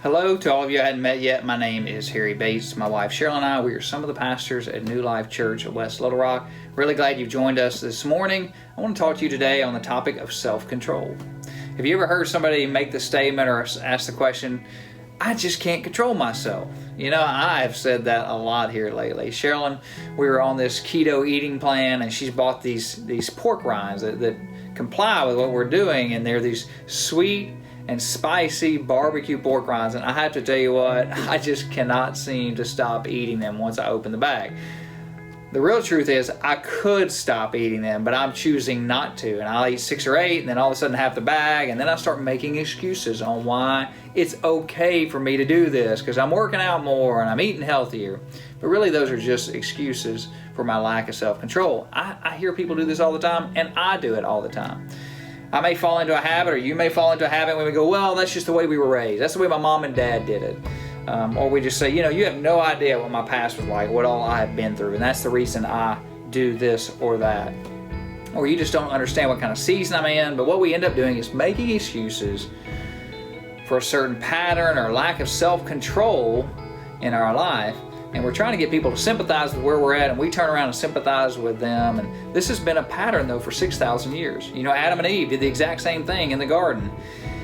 Hello to all of you I hadn't met yet. My name is Harry Bates. My wife Cheryl and I, we are some of the pastors at New Life Church of West Little Rock. Really glad you've joined us this morning. I want to talk to you today on the topic of self-control. Have you ever heard somebody make the statement or ask the question, I just can't control myself? You know, I've said that a lot here lately. Cheryl, we were on this keto eating plan, and she's bought these pork rinds that comply with what we're doing, and they're these sweet and spicy barbecue pork rinds, and I have to tell you what, I just cannot seem to stop eating them once I open the bag. The real truth is I could stop eating them, but I'm choosing not to, and I'll eat 6 or 8 and then all of a sudden half the bag, and then I start making excuses on why it's okay for me to do this because I'm working out more and I'm eating healthier. But really those are just excuses for my lack of self-control. I hear people do this all the time, and I do it all the time. I may fall into a habit, or you may fall into a habit when we go, well, that's just the way we were raised. That's the way my mom and dad did it. Or we just say, you know, you have no idea what my past was like, what all I have been through, and that's the reason I do this or that. Or you just don't understand what kind of season I'm in. But what we end up doing is making excuses for a certain pattern or lack of self-control in our life. And we're trying to get people to sympathize with where we're at, and we turn around and sympathize with them. And this has been a pattern, though, for 6,000 years. You know, Adam and Eve did the exact same thing in the garden.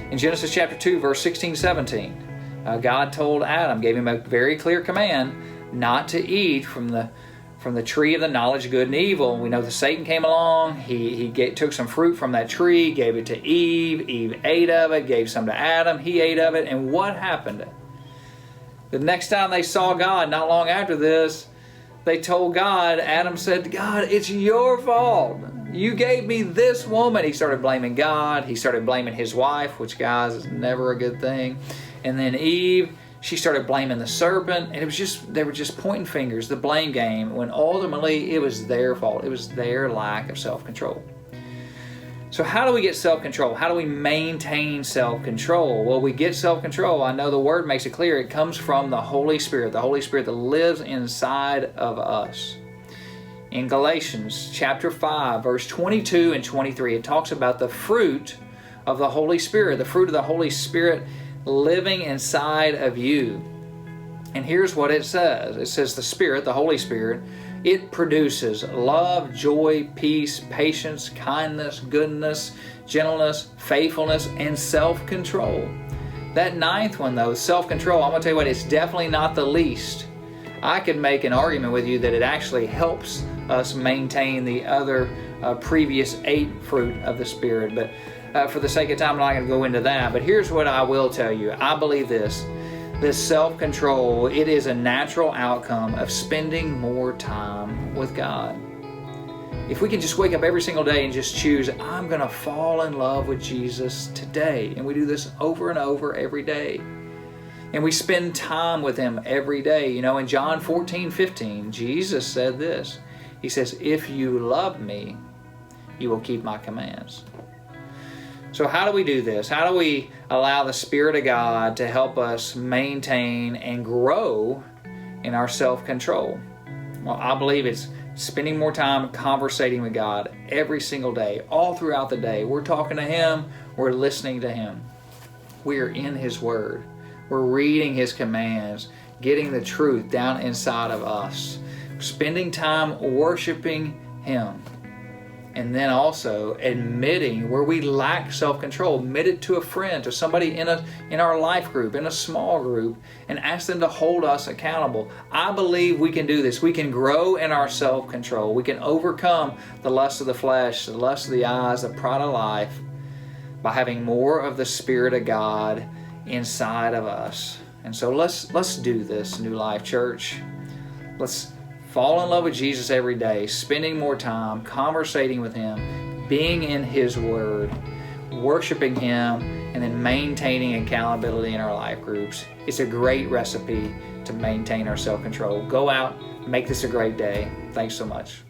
In Genesis chapter 2, verse 16, 17, God told Adam, gave him a very clear command not to eat from the tree of the knowledge of good and evil. We know that Satan came along. He took some fruit from that tree, gave it to Eve. Eve ate of it, gave some to Adam. He ate of it. And what happened? The next time they saw God, not long after this, they told God, Adam said, God, it's your fault. You gave me this woman. He started blaming God. He started blaming his wife, which, guys, is never a good thing. And then Eve, she started blaming the serpent. And they were just pointing fingers, the blame game, when ultimately it was their fault. It was their lack of self-control. So how do we get self-control? How do we maintain self-control? Well, we get self-control. I know the Word makes it clear. It comes from the Holy Spirit that lives inside of us. In Galatians chapter 5, verse 22 and 23, it talks about the fruit of the Holy Spirit, the fruit of the Holy Spirit living inside of you. And here's what it says. It says the Spirit, the Holy Spirit, it produces love, joy, peace, patience, kindness, goodness, gentleness, faithfulness, and self-control. That 9th one, though, self-control, I'm going to tell you what, it's definitely not the least. I could make an argument with you that it actually helps us maintain the other previous 8 fruit of the Spirit. But for the sake of time, I'm not going to go into that. But here's what I will tell you. I believe this self-control, it is a natural outcome of spending more time with God. If we can just wake up every single day and just choose, I'm going to fall in love with Jesus today. And we do this over and over every day. And we spend time with Him every day. You know, in John 14:15, Jesus said this. He says, if you love me, you will keep my commands. So how do we do this? How do we allow the Spirit of God to help us maintain and grow in our self-control? Well, I believe it's spending more time conversating with God every single day, all throughout the day. We're talking to Him. We're listening to Him. We are in His Word. We're reading His commands, getting the truth down inside of us, spending time worshiping Him. And then also admitting where we lack self-control. Admit it to a friend, to somebody in our life group, in a small group, and ask them to hold us accountable. I believe we can do this. We can grow in our self-control. We can overcome the lust of the flesh, the lust of the eyes, the pride of life by having more of the Spirit of God inside of us. And so let's do this, New Life Church. Let's fall in love with Jesus every day, spending more time, conversating with Him, being in His Word, worshiping Him, and then maintaining accountability in our life groups. It's a great recipe to maintain our self-control. Go out, make this a great day. Thanks so much.